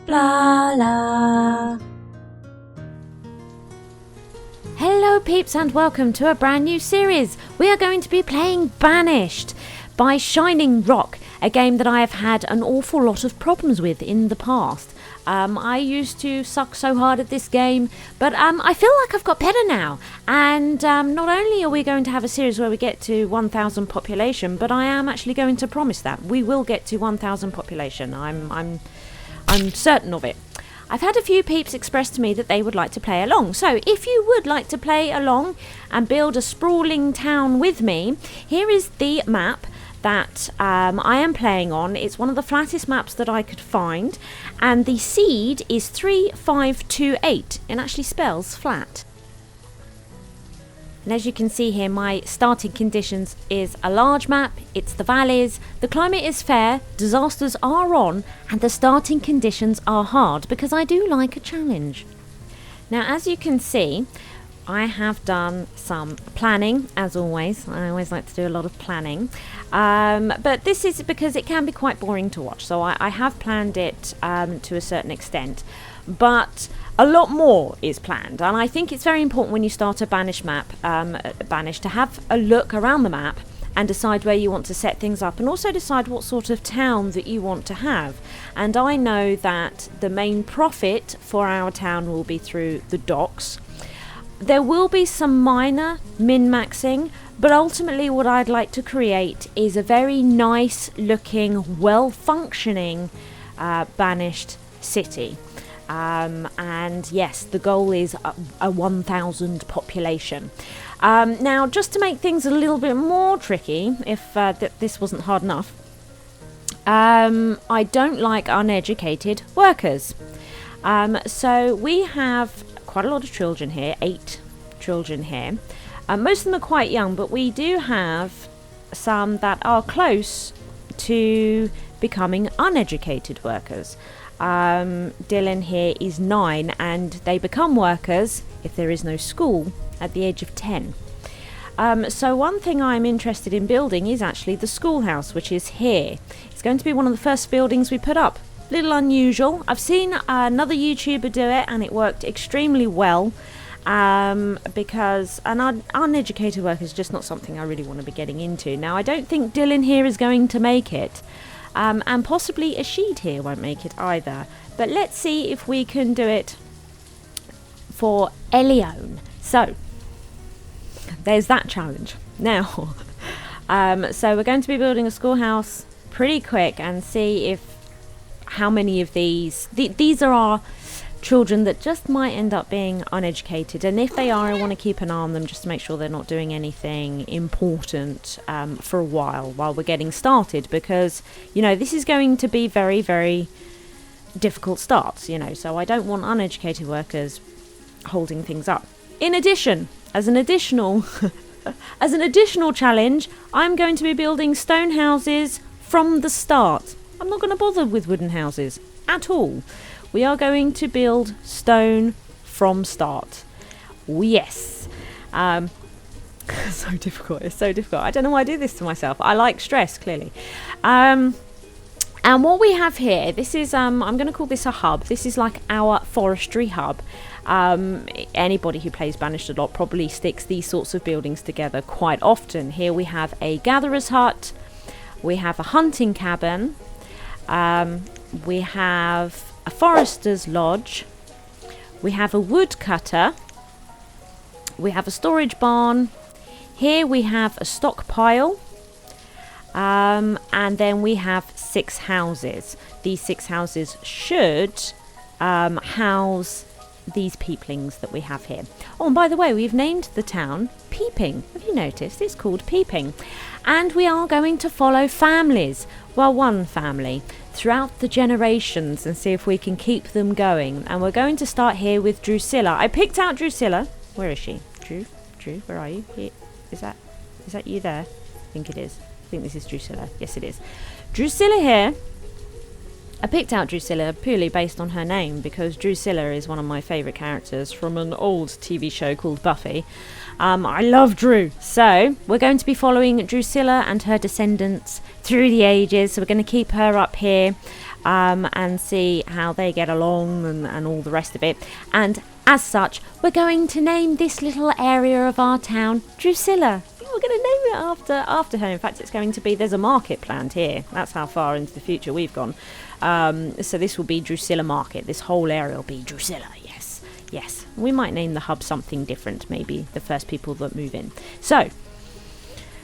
Blarla. Hello peeps and welcome to a brand new series. We are going to be playing Banished by Shining Rock, a game that I have had an awful lot of problems with in the past. I used to suck so hard at this game, but I feel like I've got better now. And not only are we going to have a series where we get to 1,000 population, but I am actually going to promise that we will get to 1,000 population. I'm certain of it. I've had a few peeps express to me that they would like to play along. So if you would like to play along and build a sprawling town with me, here is the map that I am playing on. It's one of the flattest maps that I could find, and the seed is 3528 and actually spells flat. And as you can see here, my starting conditions is a large map, it's the valleys, the climate is fair, disasters are on, and the starting conditions are hard, because I do like a challenge. Now, as you can see, I have done some planning, as always. I always like to do a lot of planning. But this is because it can be quite boring to watch, so I have planned it to a certain extent. But a lot more is planned, and I think it's very important when you start a Banished map, to have a look around the map and decide where you want to set things up, and also decide what sort of town that you want to have. And I know that the main profit for our town will be through the docks. There will be some minor min-maxing, but ultimately what I'd like to create is a very nice looking, well-functioning Banished city. And yes, the goal is a 1,000 population. Now, just to make things a little bit more tricky, if this wasn't hard enough, I don't like uneducated workers. So we have quite a lot of children here, 8 children here. Most of them are quite young, but we do have some that are close to becoming uneducated workers. Dylan here is 9, and they become workers, if there is no school, at the age of 10. So one thing I'm interested in building is actually the schoolhouse, which is here. It's going to be one of the first buildings we put up. Little unusual. I've seen another YouTuber do it, and it worked extremely well, because an uneducated worker is just not something I really want to be getting into. Now, I don't think Dylan here is going to make it. And possibly Ashid here won't make it either. But let's see if we can do it for Elione. So, there's that challenge. Now, so we're going to be building a schoolhouse pretty quick and see if how many of these are our children that just might end up being uneducated, and if they are, I want to keep an eye on them just to make sure they're not doing anything important for a while we're getting started, because this is going to be very, very difficult starts, so I don't want uneducated workers holding things up. In addition, as an additional challenge, I'm going to be building stone houses from the start. I'm not going to bother with wooden houses at all. We are going to build stone from start. Yes. So difficult. It's so difficult. I don't know why I do this to myself. I like stress, clearly. And what we have here, this is, I'm going to call this a hub. This is like our forestry hub. Anybody who plays Banished a lot probably sticks these sorts of buildings together quite often. Here we have a gatherer's hut. We have a hunting cabin. We have a forester's lodge, we have a woodcutter, we have a storage barn, here we have a stockpile, and then we have 6 houses. These 6 houses should house these peeplings that we have here. Oh, and by the way, we've named the town Peeping. Have you noticed? It's called Peeping. And we are going to follow families, well, one family, throughout the generations and see if we can keep them going. And we're going to start here with Drusilla. I picked out Drusilla. Where is she? Drew, where are you? Here. Is that you there? I think it is. I think this is Drusilla. Yes, it is. Drusilla here I picked out Drusilla purely based on her name because Drusilla is one of my favourite characters from an old TV show called Buffy. I love Drew. So we're going to be following Drusilla and her descendants through the ages. So we're going to keep her up here and see how they get along and all the rest of it. And as such, we're going to name this little area of our town Drusilla. We're going to name it after her. In fact, it's going to be, there's a market planned here. That's how far into the future we've gone. So this will be Drusilla Market. This whole area will be Drusilla. Yes. We might name the hub something different. Maybe the first people that move in. So,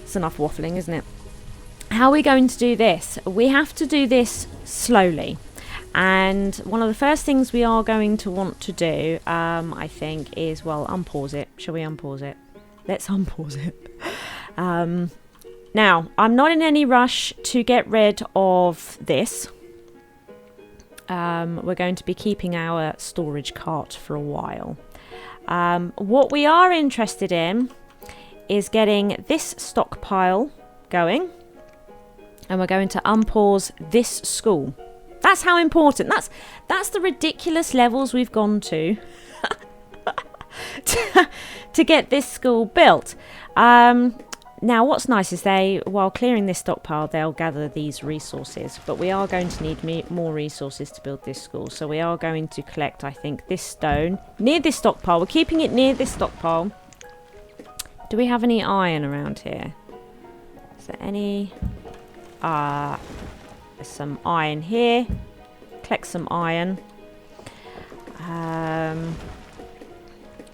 it's enough waffling, isn't it? How are we going to do this? We have to do this slowly. And one of the first things we are going to want to do, I think, is, well, unpause it. Shall we unpause it? Let's unpause it. Now, I'm not in any rush to get rid of this. We're going to be keeping our storage cart for a while. What we are interested in is getting this stockpile going. And we're going to unpause this school. That's how important. That's the ridiculous levels we've gone to to get this school built. Now, what's nice is while clearing this stockpile, they'll gather these resources. But we are going to need more resources to build this school. So we are going to collect, I think, this stone near this stockpile. We're keeping it near this stockpile. Do we have any iron around here? Is there any? There's some iron here. Collect some iron.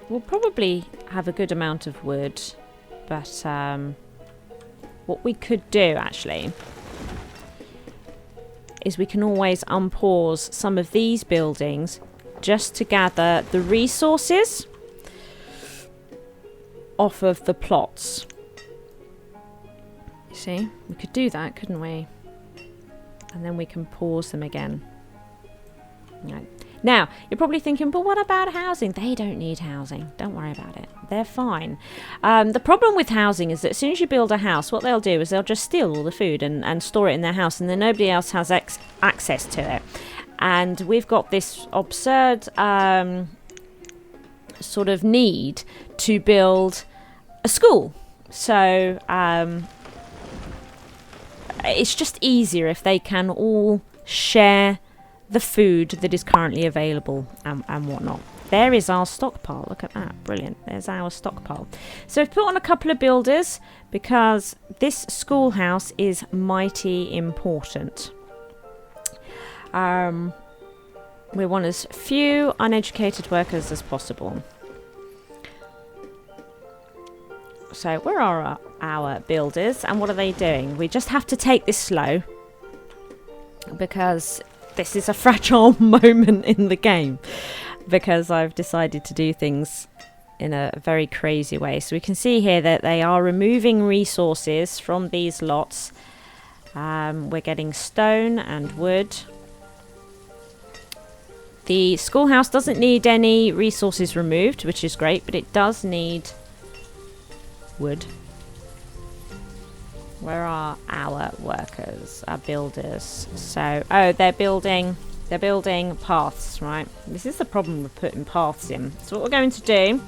We'll probably have a good amount of wood. But what we could do, actually, is we can always unpause some of these buildings just to gather the resources off of the plots. You see? We could do that, couldn't we? And then we can pause them again. Right. Now, you're probably thinking, but what about housing? They don't need housing. Don't worry about it. They're fine. The problem with housing is that as soon as you build a house, what they'll do is they'll just steal all the food and store it in their house, and then nobody else has access to it. And we've got this absurd sort of need to build a school. So it's just easier if they can all share the food that is currently available and whatnot. There is our stockpile. Look at that. Brilliant. There's our stockpile. So I've put on a couple of builders because this schoolhouse is mighty important. We want as few uneducated workers as possible. So where are our builders and what are they doing? We just have to take this slow because this is a fragile moment in the game because I've decided to do things in a very crazy way. So we can see here that they are removing resources from these lots. We're getting stone and wood. The schoolhouse doesn't need any resources removed, which is great, but it does need wood. Where are our workers, our builders? So, they're building paths, right? This is the problem with putting paths in. So what we're going to do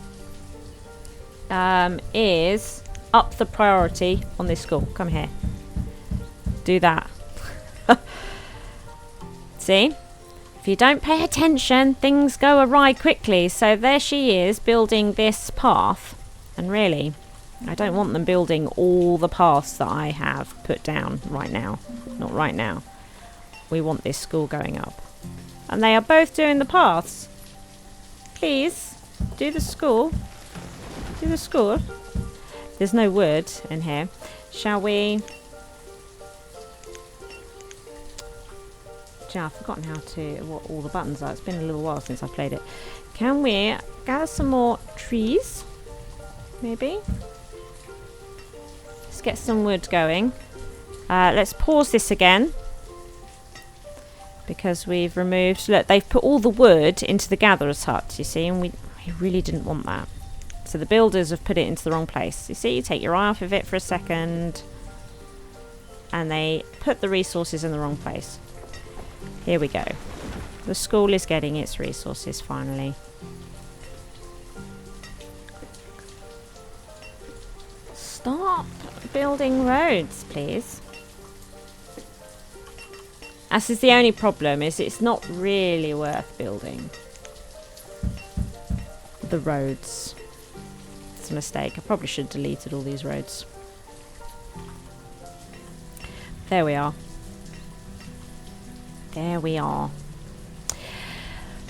is up the priority on this school. Come here. Do that. See? If you don't pay attention, things go awry quickly. So there she is building this path. And really, I don't want them building all the paths that I have put down right now. Not right now. We want this school going up. And they are both doing the paths. Please, do the school. Do the school. There's no wood in here. Shall we? Gee, I've forgotten what all the buttons are. It's been a little while since I played it. Can we gather some more trees? Maybe? Let's get some wood going. Let's pause this again. Because we've removed... Look, they've put all the wood into the gatherer's hut, you see. And we really didn't want that. So the builders have put it into the wrong place. You see, you take your eye off of it for a second. And they put the resources in the wrong place. Here we go. The school is getting its resources finally. Stop building roads, please. This is the only problem, is it's not really worth building the roads. It's a mistake. I probably should have deleted all these roads. There we are. There we are.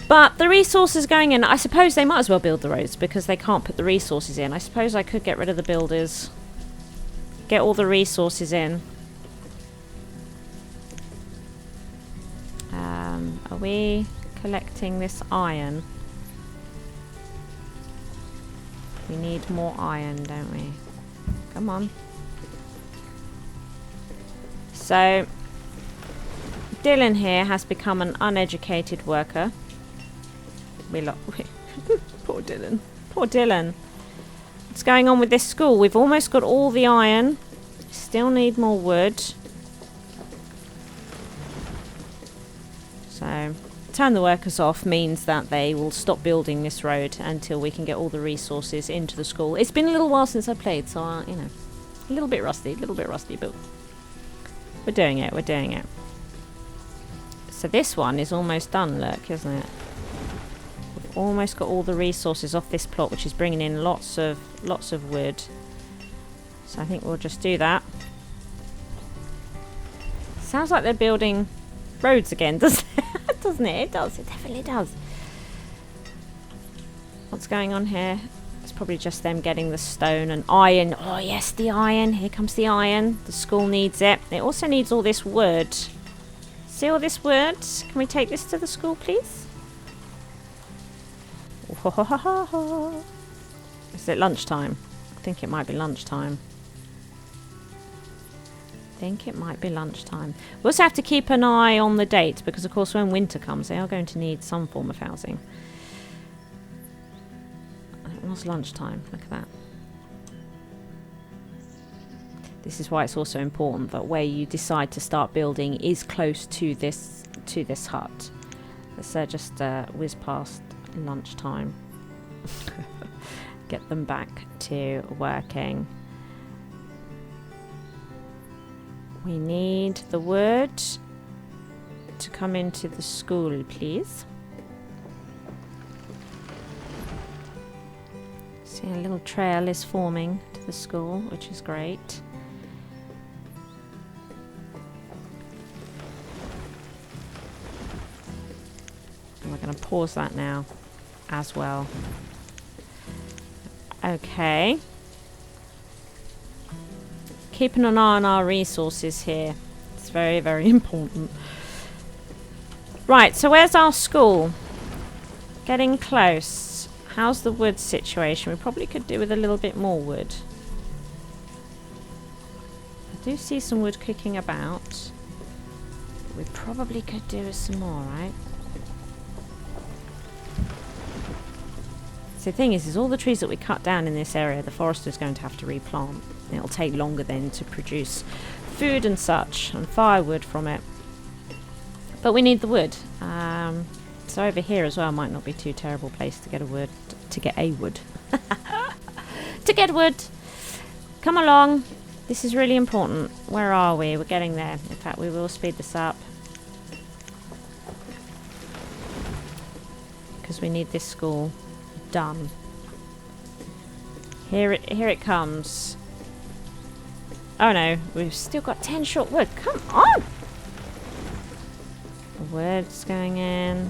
But the resources going in, I suppose they might as well build the roads because they can't put the resources in. I suppose I could get rid of the builders. Get all the resources in. Are we collecting this iron? We need more iron, don't we? Come on. So, Dylan here has become an uneducated worker. Poor Dylan. Poor Dylan. What's going on with this school? We've almost got all the iron. Still need more wood. So, turn the workers off means that they will stop building this road until we can get all the resources into the school. It's been a little while since I played, so, you know, a little bit rusty, but we're doing it, we're doing it. So this one is almost done, look, isn't it? We've almost got all the resources off this plot, which is bringing in lots of wood. So I think we'll just do that. Sounds like they're building roads again, doesn't it? Doesn't it? It does. It definitely does. What's going on here? It's probably just them getting the stone and iron. Oh yes, the iron. Here comes the iron. The school needs it. It also needs all this wood. See all this wood? Can we take this to the school, please? Is it lunchtime? I think it might be lunchtime. We also have to keep an eye on the date because, of course, when winter comes, they are going to need some form of housing. It was lunchtime. Look at that. This is why it's also important that where you decide to start building is close to this hut. Let's just whiz past lunchtime. Get them back to working. We need the wood to come into the school, please. See, a little trail is forming to the school, which is great. And we're going to pause that now as well. Okay. Keeping an eye on our resources here. It's very, very important. Right, so where's our school? Getting close. How's the wood situation? We probably could do with a little bit more wood. I do see some wood kicking about. We probably could do with some more, right? So the thing is all the trees that we cut down in this area, the forester's going to have to replant. It'll take longer then to produce food and such, and firewood from it. But we need the wood. So over here as well might not be too terrible place to get a wood. To get wood. Come along. This is really important. Where are we? We're getting there. In fact, we will speed this up. Because we need this school done. Here it comes. Oh no, we've still got 10 short wood. Come on! The wood's going in.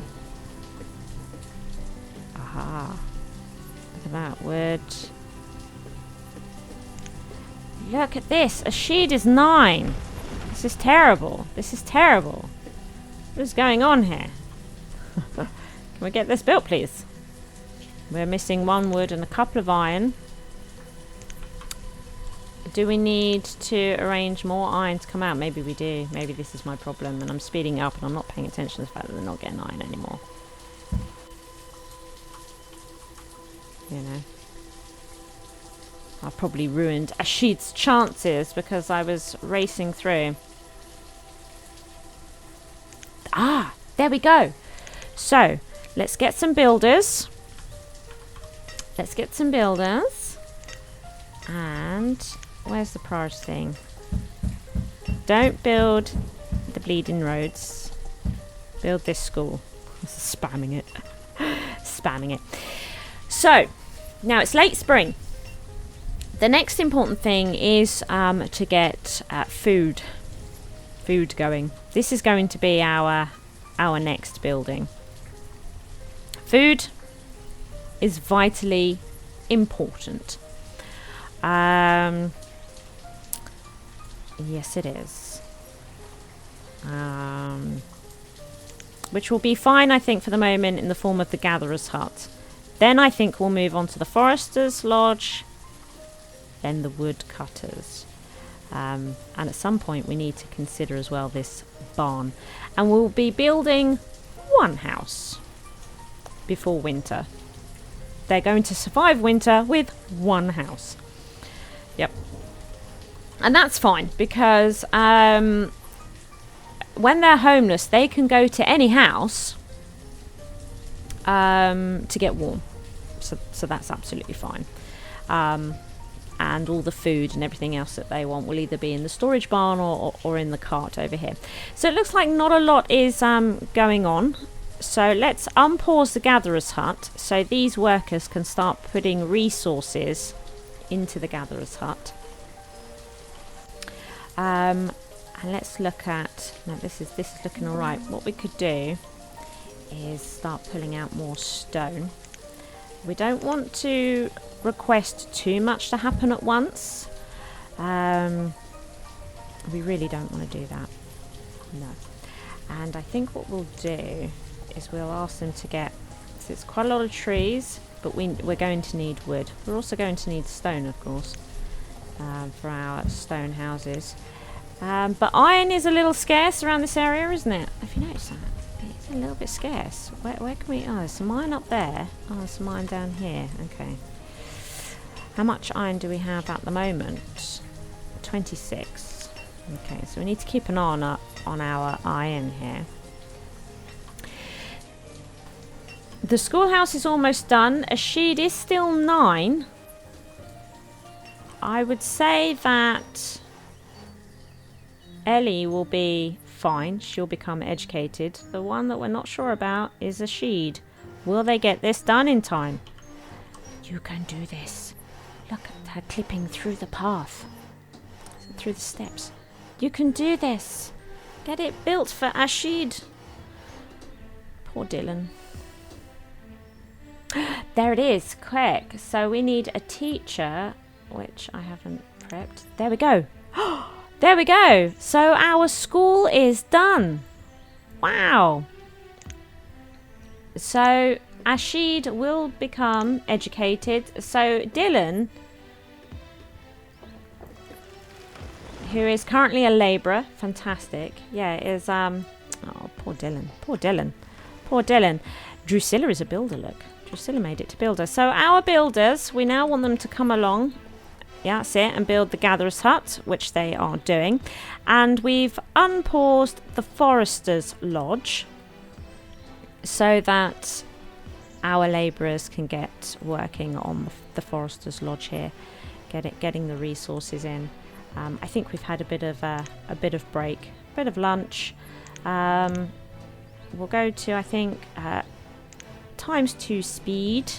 Aha. Look at that wood. Look at this. A sheet is 9. This is terrible. This is terrible. What is going on here? Can we get this built, please? We're missing 1 wood and a couple of iron. Do we need to arrange more iron to come out? Maybe we do. Maybe this is my problem and I'm speeding up and I'm not paying attention to the fact that they're not getting iron anymore. You know. I probably ruined a sheet's chances because I was racing through. Ah, there we go. So, let's get some builders. Let's get some builders. And where's the priority thing? Don't build the bleeding roads. Build this school. Spamming it. Spamming it. So, now it's late spring. The next important thing is to get food going. This is going to be our next building. Food is vitally important. Yes, it is. Which will be fine, I think, for the moment in the form of the Gatherer's Hut. Then I think we'll move on to the Forester's Lodge, then the Woodcutters. And at some point we need to consider as well this barn. And we'll be building one house before winter. They're going to survive winter with one house. Yep. And that's fine because when they're homeless, they can go to any house to get warm. So that's absolutely fine. And all the food and everything else that they want will either be in the storage barn or in the cart over here. So it looks like not a lot is going on. So let's unpause the Gatherer's Hut so these workers can start putting resources into the Gatherer's Hut. And let's look at... No, this is looking alright. What we could do is start pulling out more stone. We don't want to request too much to happen at once. We really don't want to do that. No. And I think what we'll do is we'll ask them to get... So it's quite a lot of trees, but we're going to need wood. We're also going to need stone, of course, for our stone houses. But iron is a little scarce around this area, isn't it? Have you noticed that? It's a little bit scarce. Where can we... Oh, there's some iron up there. Oh, there's some iron down here. Okay. How much iron do we have at the moment? 26. Okay, so we need to keep an eye on our iron here. The schoolhouse is almost done. Asheed is still 9. I would say that Ellie will be fine. She'll become educated. The one that we're not sure about is Asheed. Will they get this done in time? You can do this. Look at her clipping through the path. Through the steps. You can do this. Get it built for Asheed. Poor Dylan. There it is. Quick. So we need a teacher, which I haven't prepped. There we go. There we go. So our school is done. Wow. So Asheed will become educated. So Dylan, who is currently a labourer, fantastic. Yeah, is oh, poor Dylan. Poor Dylan. Poor Dylan. Drusilla is a builder, look. Drusilla made it to builder. So our builders, we now want them to come along. Yeah, that's it, and build the Gatherer's Hut, which they are doing. And we've unpaused the Forester's Lodge so that our labourers can get working on the Forester's Lodge here, getting the resources in. I think we've had a bit of break, a bit of lunch. We'll go to, I think, ×2 speed.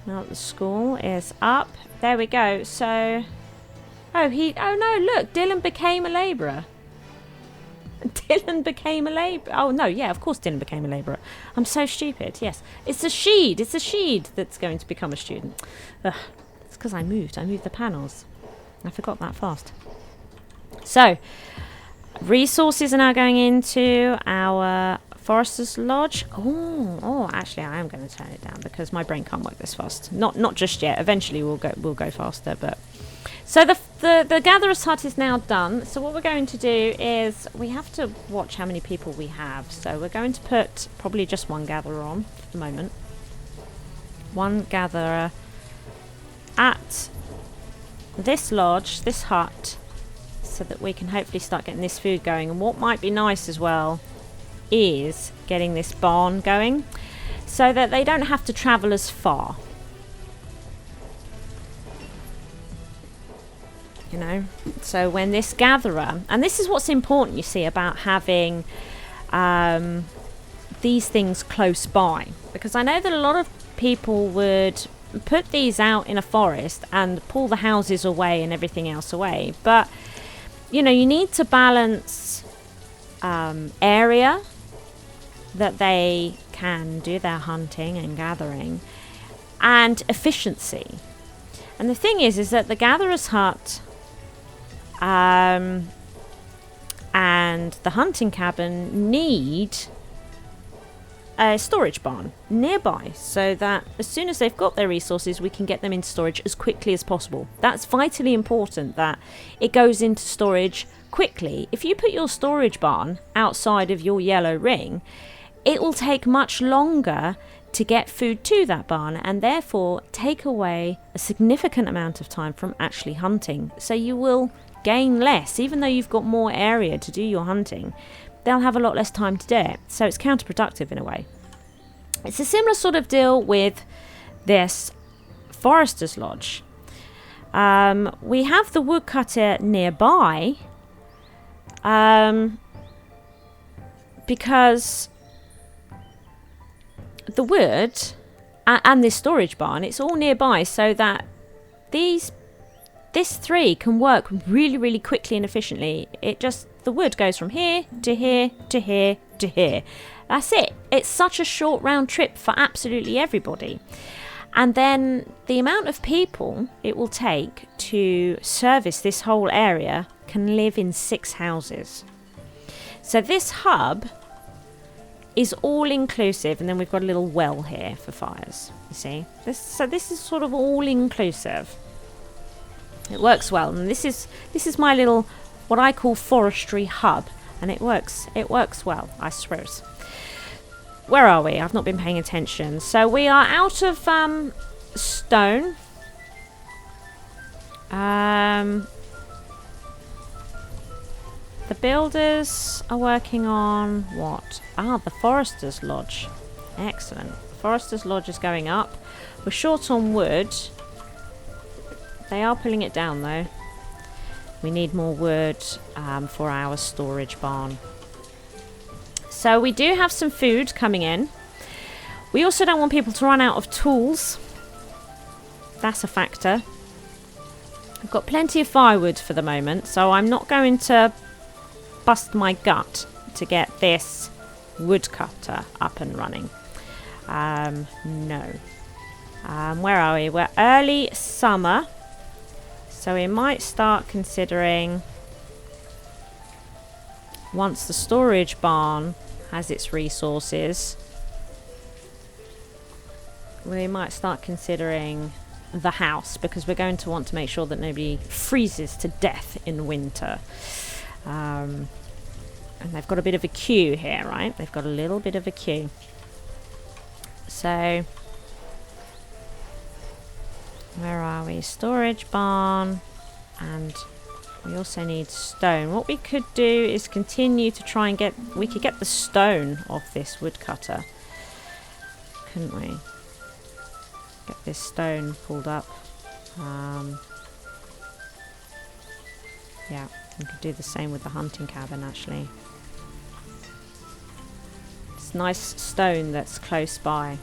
Now the school is up. There we go. So, oh no, look, Dylan became a labourer. Dylan became a labourer. Oh no, yeah, of course Dylan became a labourer. I'm so stupid. Yes, it's Asheed. It's Asheed that's going to become a student. Ugh, it's because I moved the panels. I forgot that fast. So, resources are now going into our Forester's Lodge. Oh, actually, I am going to turn it down because my brain can't work this fast. Not just yet. Eventually, we'll go faster. But so the Gatherer's Hut is now done. So what we're going to do is we have to watch how many people we have. So we're going to put probably just one gatherer on for the moment. One gatherer at this lodge, this hut, so that we can hopefully start getting this food going. And what might be nice as well is getting this barn going so that they don't have to travel as far. You know, so when this gatherer, and this is what's important, you see, about having these things close by, because I know that a lot of people would put these out in a forest and pull the houses away and everything else away, but you know, you need to balance area that they can do their hunting and gathering and efficiency. And the thing is that the gatherer's hut and the hunting cabin need a storage barn nearby so that as soon as they've got their resources, we can get them into storage as quickly as possible. That's vitally important, that it goes into storage quickly. If you put your storage barn outside of your yellow ring, it will take much longer to get food to that barn and therefore take away a significant amount of time from actually hunting. So you will gain less, even though you've got more area to do your hunting. They'll have a lot less time to do it, so it's counterproductive in a way. It's a similar sort of deal with this forester's lodge. We have the woodcutter nearby because the wood and this storage barn, it's all nearby so that this three can work really, really quickly and efficiently. The wood goes from here to here to here to here. That's it. It's such a short round trip for absolutely everybody. And then the amount of people it will take to service this whole area can live in 6 houses. So this hub is all inclusive, and then we've got a little well here for fires. You see, this is sort of all inclusive. It works well, and this is my little, what I call forestry hub, and it works well, I suppose. Where are we? I've not been paying attention. So we are out of stone. The builders are working on what? The Forester's Lodge. Excellent. The Forester's Lodge is going up. We're short on wood. They are pulling it down though. We need more wood for our storage barn. So we do have some food coming in. We also don't want people to run out of tools. That's a factor. I've got plenty of firewood for the moment, so I'm not going to bust my gut to get this woodcutter up and running. No. Where are we? We're early summer. So we might start considering, once the storage barn has its resources, we might start considering the house, because we're going to want to make sure that nobody freezes to death in winter. And they've got a bit of a queue here, right? They've got a little bit of a queue. So where are we? Storage barn, and we also need stone. What we could do is continue to try and we could get the stone off this woodcutter, couldn't we? Get this stone pulled up. Yeah, we could do the same with the hunting cabin actually. It's nice stone that's close by.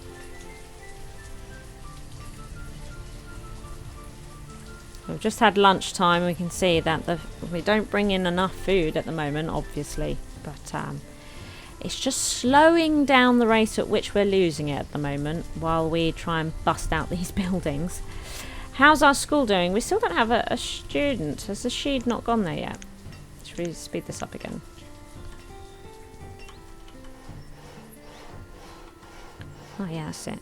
We've just had lunchtime. We can see that we don't bring in enough food at the moment, obviously, but it's just slowing down the rate at which we're losing it at the moment while we try and bust out these buildings. How's our school doing? We still don't have a student. Has the sheed not gone there yet? Should we speed this up again? Oh yeah, that's it.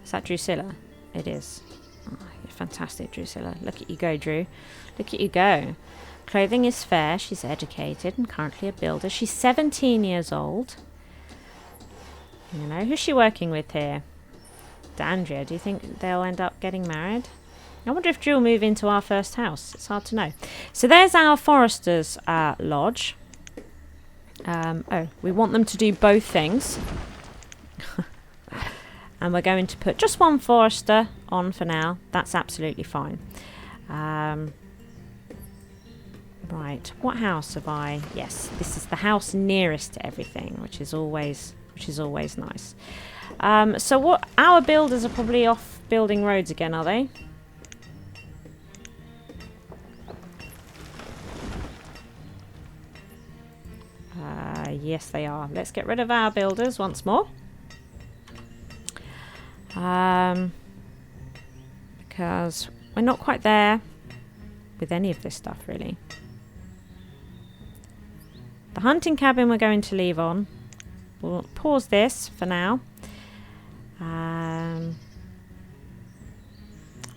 Is that Drusilla? It is. Oh, you're fantastic, Drusilla. Look at you go, Drew. Look at you go. Clothing is fair. She's educated and currently a builder. She's 17 years old. You know, who's she working with here? Dandria. Do you think they'll end up getting married? I wonder if Drew will move into our first house. It's hard to know. So there's our Forester's Lodge. Oh, we want them to do both things. And we're going to put just one forester on for now. That's absolutely fine. Right, what house have I? Yes, this is the house nearest to everything, which is always nice. So what? Our builders are probably off building roads again, are they? Yes, they are. Let's get rid of our builders once more. Because we're not quite there with any of this stuff, really. The hunting cabin we're going to leave on. We'll pause this for now.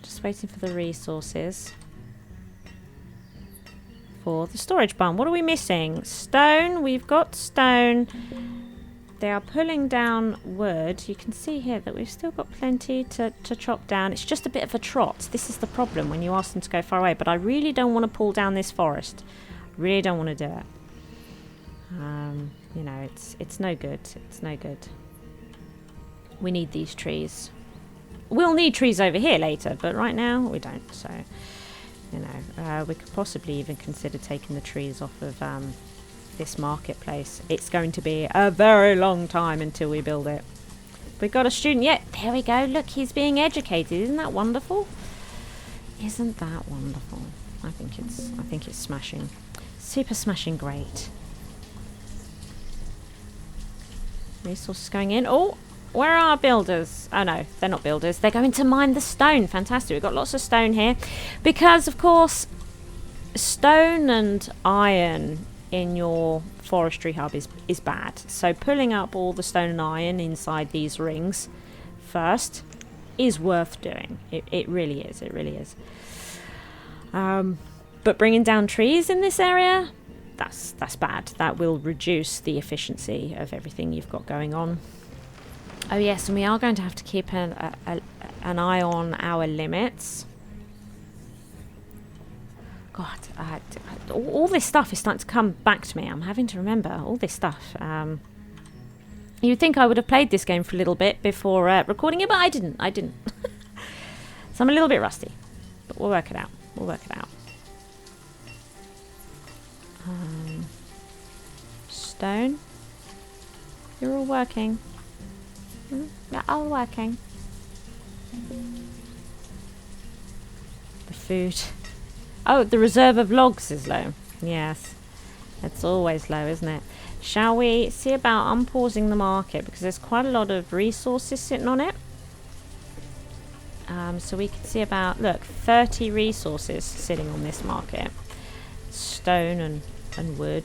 Just waiting for the resources for the storage barn. What are we missing? Stone. We've got stone. They are pulling down wood. You can see here that we've still got plenty to chop down. It's just a bit of a trot. This is the problem when you ask them to go far away. But I really don't want to pull down this forest. Really don't want to do it. You know, it's no good. It's no good. We need these trees. We'll need trees over here later, but right now we don't. So, you know, we could possibly even consider taking the trees off of this marketplace. It's going to be a very long time until we build it. We've got a student yet. There we go. Look, he's being educated. Isn't that wonderful? Isn't that wonderful? I think it's smashing. Super smashing great. Resources going in. Oh, where are our builders? Oh no, they're not builders. They're going to mine the stone. Fantastic. We've got lots of stone here. Because, of course, stone and iron in your forestry hub is bad. So pulling up all the stone and iron inside these rings first is worth doing. It really is. It really is. But bringing down trees in this area, that's bad. That will reduce the efficiency of everything you've got going on. Oh yes, and we are going to have to keep an eye on our limits. God, all this stuff is starting to come back to me. I'm having to remember all this stuff. You'd think I would have played this game for a little bit before recording it, but I didn't. So I'm a little bit rusty, but we'll work it out. Stone, you're all working. You're all working. The food. Oh, the reserve of logs is low. Yes, it's always low, isn't it? Shall we see about unpausing the market, because there's quite a lot of resources sitting on it. So we can see about, look, 30 resources sitting on this market. Stone and wood.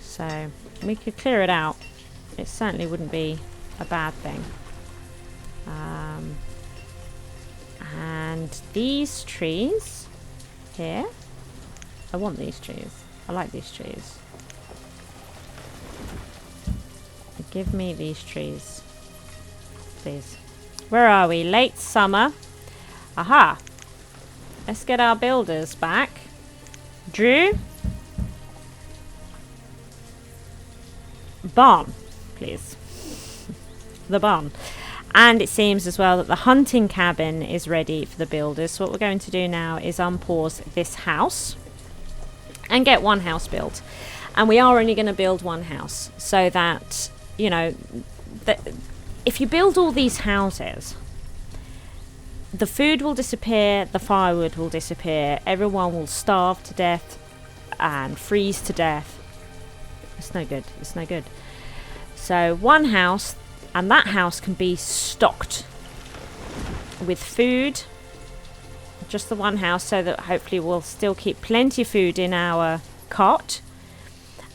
So we could clear it out. It certainly wouldn't be a bad thing. And these trees here, I want these trees. I like these trees. Give me these trees, please. Where are we? Late summer. Aha. Let's get our builders back. Drew. Barn, please. The barn. And it seems as well that the hunting cabin is ready for the builders. So what we're going to do now is unpause this house and get one house built. And we are only going to build one house so that, you know, if you build all these houses, the food will disappear, the firewood will disappear, everyone will starve to death and freeze to death. It's no good. It's no good. So one house, and that house can be stocked with food. Just the one house, so that hopefully we'll still keep plenty of food in our cot.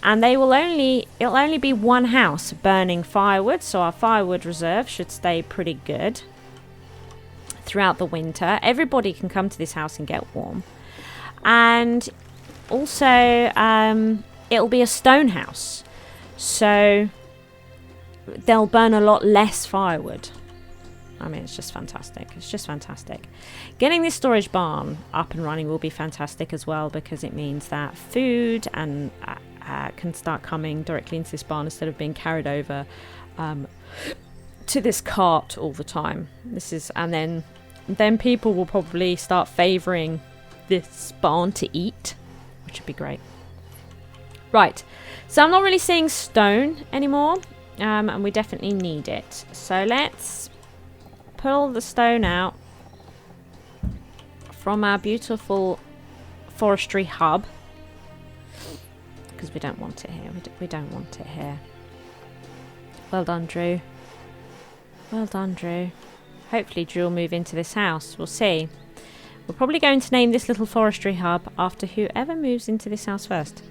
And it'll only be one house burning firewood, so our firewood reserve should stay pretty good throughout the winter. Everybody can come to this house and get warm. And also, it'll be a stone house, so they'll burn a lot less firewood. I mean, it's just fantastic. It's just fantastic. Getting this storage barn up and running will be fantastic as well, because it means that food and can start coming directly into this barn instead of being carried over to this cart all the time. And then people will probably start favouring this barn to eat, which would be great. Right, so I'm not really seeing stone anymore, and we definitely need it. So let's pull the stone out from our beautiful forestry hub, because we don't want it here. We don't want it here. Well done, Drew. Well done, Drew. Hopefully Drew will move into this house. We'll see. We're probably going to name this little forestry hub after whoever moves into this house first.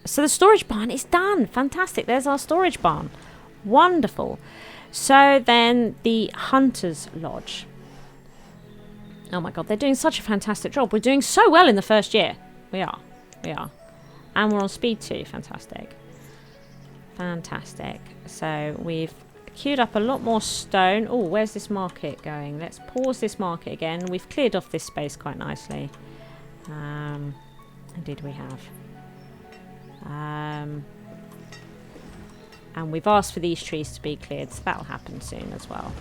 So the storage barn is done. Fantastic. There's our storage barn. Wonderful. So then the hunter's lodge. Oh my god, they're doing such a fantastic job. We're doing so well in the first year. We are. And we're on speed 2. Fantastic. So we've queued up a lot more stone. Oh, where's this market going? Let's pause this market again. We've cleared off this space quite nicely. Indeed we have. And we've asked for these trees to be cleared, so that'll happen soon as well.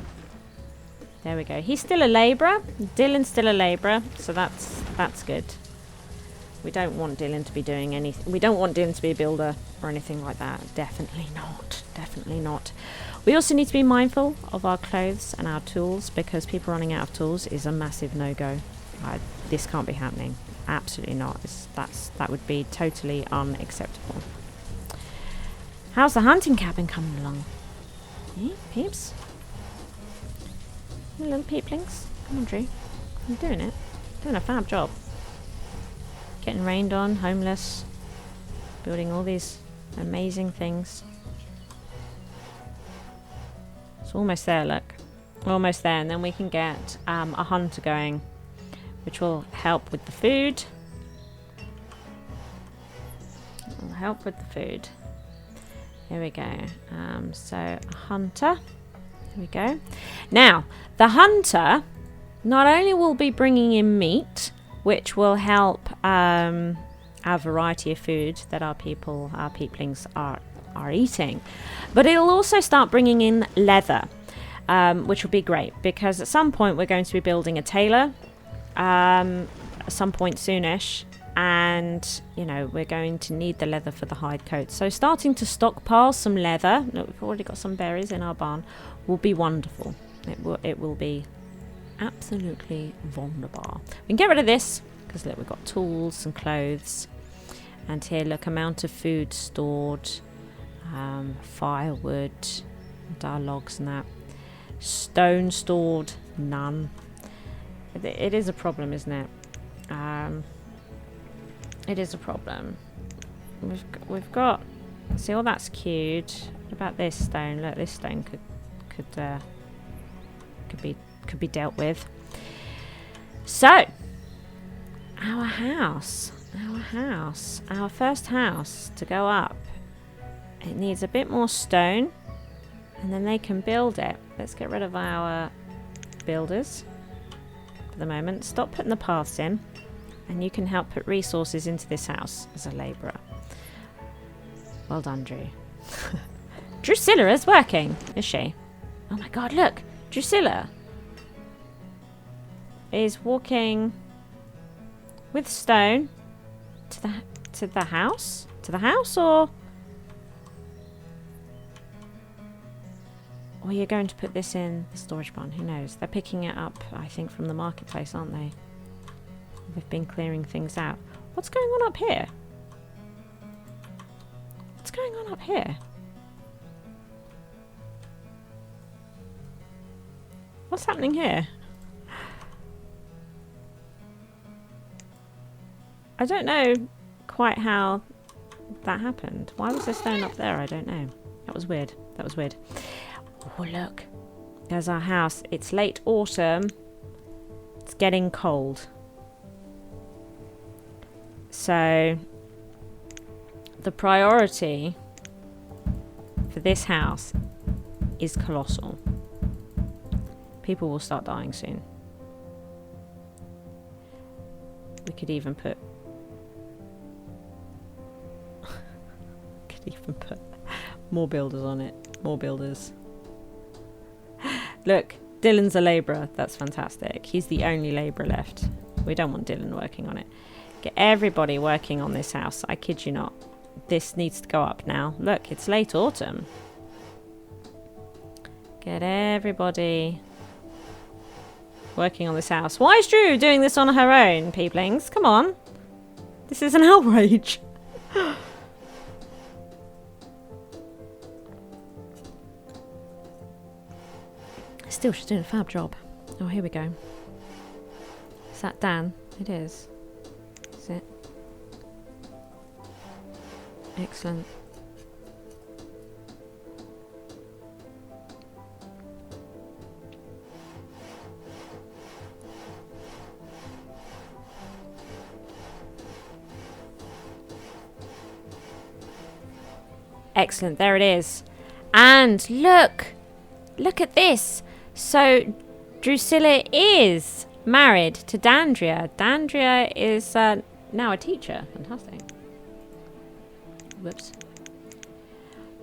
There we go. He's still a labourer. Dylan's still a labourer, so that's good. We don't want Dylan to be doing anything. We don't want Dylan to be a builder or anything like that. Definitely not. Definitely not. We also need to be mindful of our clothes and our tools, because people running out of tools is a massive no-go. This can't be happening. Absolutely not. That would be totally unacceptable. How's the hunting cabin coming along? Hey, peeps? You little peeplings. Come on, Drew. You're doing it. Doing a fab job. Getting rained on, homeless. Building all these amazing things. It's almost there, look. Almost there, and then we can get a hunter going, which will help with the food. Will help with the food. Here we go. So a hunter. Here we go. Now, the hunter not only will be bringing in meat, which will help our variety of food that our peeplings are eating, but it'll also start bringing in leather, which will be great, because at some point we're going to be building a tailor, at some point soonish, and we're going to need the leather for the hide coat. So starting to stockpile some leather. Look, we've already got some berries in our barn. Will be wonderful. It will be absolutely wunderbar. We can get rid of this because look, we've got tools and clothes, and here look, amount of food stored, firewood, and our logs and that. Stone stored, none. It is a problem, isn't it? It is a problem. We've got. See, all that's queued. What about this stone? Look, this stone could be dealt with. So, our house, our first house to go up. It needs a bit more stone, and then they can build it. Let's get rid of our builders for the moment. Stop putting the paths in. And you can help put resources into this house as a labourer. Well done, Drew. Drusilla is working, is she? Oh my god, look! Drusilla is walking with stone to the house? To the house, or you're going to put this in the storage barn? Who knows? They're picking it up, I think, from the marketplace, aren't they? They've been clearing things out. What's going on up here? What's going on up here? What's happening here? I don't know quite how that happened. Why was there stone up there? I don't know. That was weird. Oh, look. There's our house. It's late autumn. It's getting cold. So the priority for this house is colossal. People will start dying soon. We could even put More builders on it. More builders. Look, Dylan's a labourer. That's fantastic. He's the only labourer left. We don't want Dylan working on it. Get everybody working on this house. I kid you not. This needs to go up now. Look, it's late autumn. Get everybody working on this house. Why is Drew doing this on her own, peoplings? Come on. This is an outrage. Still, she's doing a fab job. Oh, here we go. Is that Dan? It is. Is it? Excellent. Excellent. There it is. And look. Look at this. So, Drusilla is married to Dandria. Dandria is now a teacher. Fantastic. Whoops.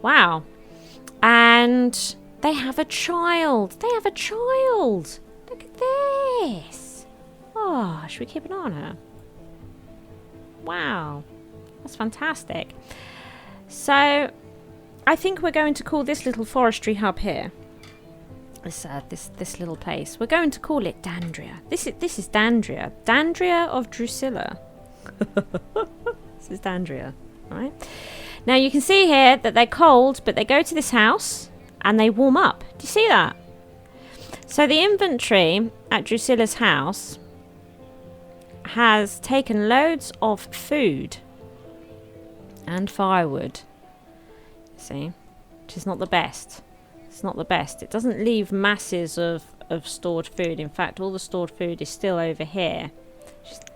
Wow. And they have a child. They have a child. Look at this. Oh, should we keep an eye on her? Wow. That's fantastic. So, I think we're going to call this little forestry hub here. This little place. We're going to call it Dandria. This is Dandria. Dandria of Drusilla. This is Dandria. Right. Now you can see here that they're cold, but they go to this house and they warm up. Do you see that? So the inventory at Drusilla's house has taken loads of food and firewood. See? Which is not the best. It's not the best. It doesn't leave masses of stored food. In fact, all the stored food is still over here.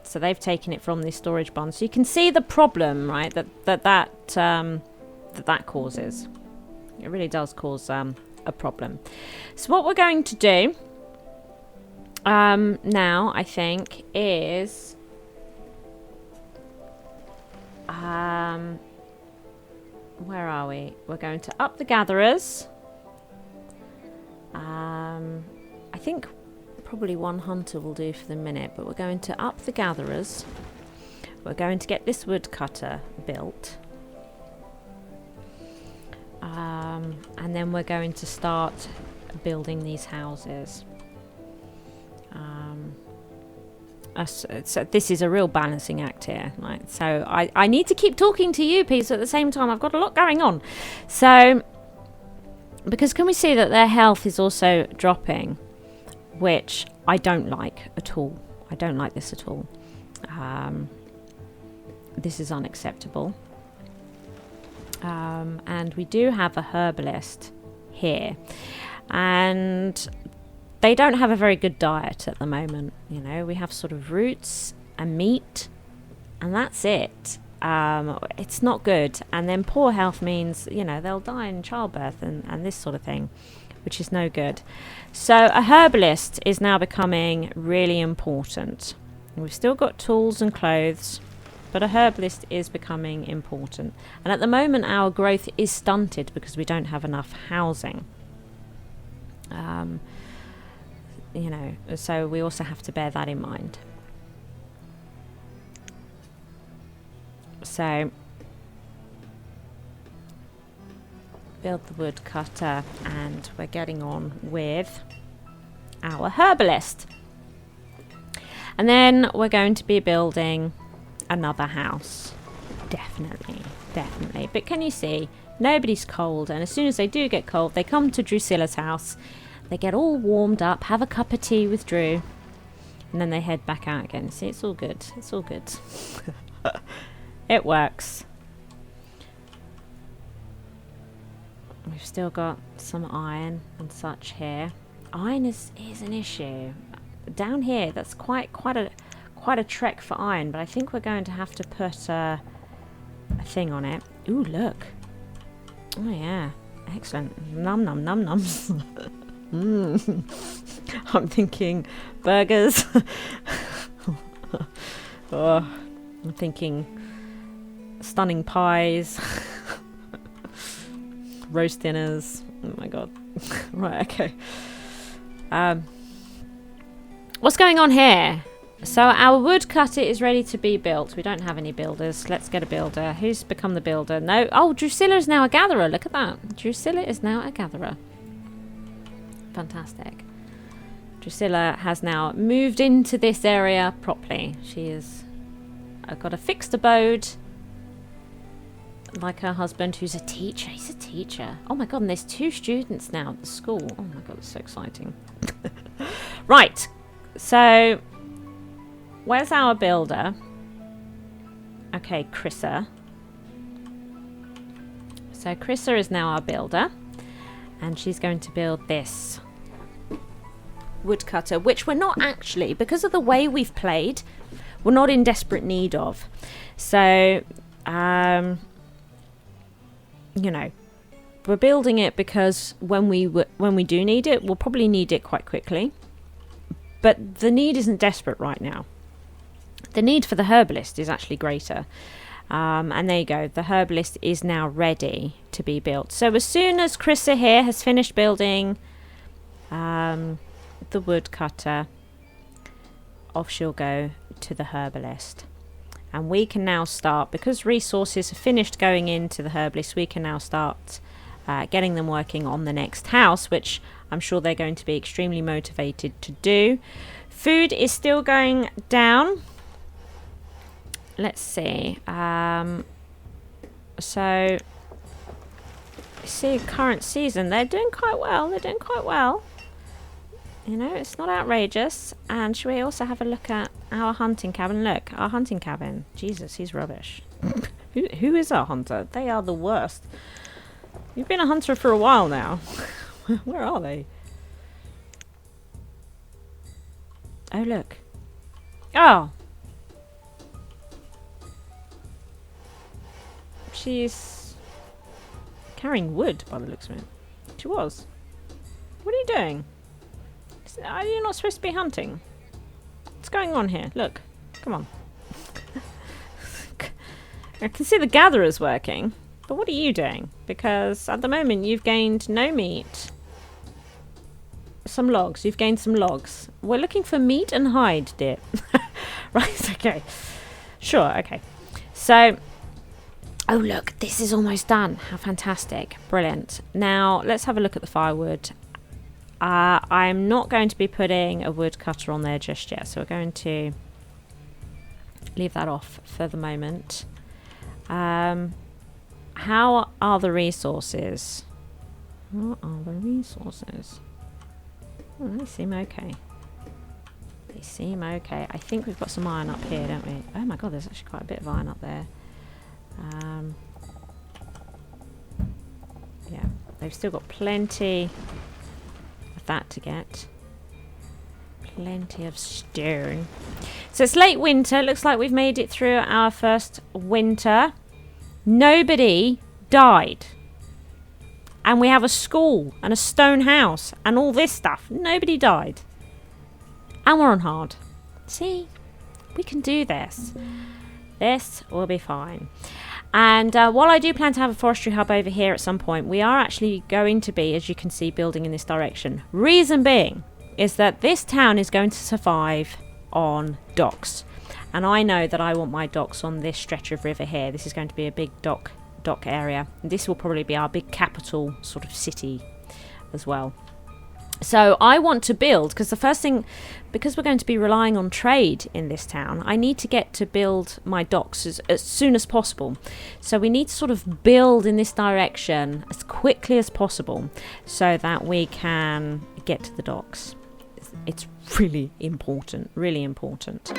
So they've taken it from the storage barn. So you can see the problem, right? That causes. It really does cause a problem. So what we're going to do now, I think, is where are we? We're going to up the gatherers. I think probably one hunter will do for the minute, but we're going to up the gatherers. We're going to get this woodcutter built. And then we're going to start building these houses. So this is a real balancing act here, right? So I need to keep talking to you, Peter, at the same time. I've got a lot going on. So, because can we see that their health is also dropping, which I don't like at all. I don't like this at all. This is unacceptable. And we do have a herbalist here. And they don't have a very good diet at the moment. You know, we have sort of roots and meat, and that's it. It's not good. And then poor health means, you know, they'll die in childbirth and this sort of thing, which is no good. So a herbalist is now becoming really important. We've still got tools and clothes, but a herbalist is becoming important. And at the moment, our growth is stunted because we don't have enough housing. You know, so we also have to bear that in mind. So, build the woodcutter, and we're getting on with our herbalist. And then we're going to be building another house. Definitely, definitely. But can you see, nobody's cold, and as soon as they do get cold, they come to Drusilla's house. They get all warmed up, have a cup of tea with Drew, and then they head back out again. See, it's all good. It's all good. It works. We've still got some iron and such here. Iron is an issue. Down here, that's quite a trek for iron, but I think we're going to have to put a thing on it. Ooh, look. Oh yeah, excellent. Num num num nums. I'm thinking burgers. Oh, I'm thinking stunning pies. roast dinners. Oh my god. Right, okay. What's going on here? So our woodcutter is ready to be built. We don't have any builders. Let's get a builder. Who's become the builder? No. Oh, Drusilla is now a gatherer. Look at that. Drusilla is now a gatherer. Fantastic. Drusilla has now moved into this area properly. She has got a fixed abode. Like her husband, who's a teacher. He's a teacher. Oh my god, and there's 2 students now at the school. Oh my god, it's so exciting. Right. So, where's our builder? Okay, Chrissa. So Chrissa is now our builder. And she's going to build this woodcutter, which we're not actually, because of the way we've played, we're not in desperate need of. So, you know, we're building it because when we do need it, we'll probably need it quite quickly. But the need isn't desperate right now. The need for the herbalist is actually greater. And there you go. The herbalist is now ready to be built. So as soon as Chrissa here has finished building the woodcutter, off she'll go to the herbalist. And we can now start, because resources have finished going into the herbalist, we can now start getting them working on the next house, which I'm sure they're going to be extremely motivated to do. Food is still going down. Let's see. So, see, current season, they're doing quite well. You know, it's not outrageous. And should we also have a look at our hunting cabin? Look, our hunting cabin. Jesus, he's rubbish. Who is our hunter? They are the worst. You've been a hunter for a while now. Where are they? Oh, look. Oh! She's carrying wood by the looks of it. She was. What are you doing? Are you not supposed to be hunting? What's going on here? Look. Come on. I can see the gatherers working. But what are you doing? Because at the moment you've gained no meat. Some logs. You've gained some logs. We're looking for meat and hide, dear. Right, okay. Sure, okay. So, oh look, this is almost done. How fantastic. Brilliant. Now, let's have a look at the firewood. I'm not going to be putting a woodcutter on there just yet, so we're going to leave that off for the moment. How are the resources? What are the resources? Oh, they seem okay. They seem okay. I think we've got some iron up here, don't we? Oh my god, there's actually quite a bit of iron up there. Yeah, they've still got plenty of that to get. Plenty of stone. So it's late winter. Looks like we've made it through our first winter. Nobody died. And we have a school and a stone house and all this stuff. Nobody died. And we're on hard. See? We can do this. This will be fine. And while I do plan to have a forestry hub over here at some point, we are actually going to be, as you can see, building in this direction. Reason being is that this town is going to survive on docks. And I know that I want my docks on this stretch of river here. This is going to be a big dock area. And this will probably be our big capital sort of city as well. So I want to build, because the first thing, because we're going to be relying on trade in this town, I need to get to build my docks as soon as possible. So we need to sort of build in this direction as quickly as possible so that we can get to the docks. It's really important, really important.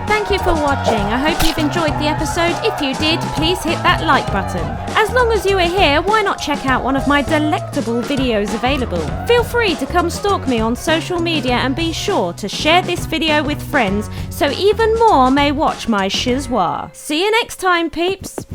Thank you for watching. I hope you've enjoyed the episode. If you did, please hit that like button. As long as you are here, why not check out one of my delectable videos available? Feel free to come stalk me on social media and be sure to share this video with friends so even more may watch my schizwa. See you next time, peeps.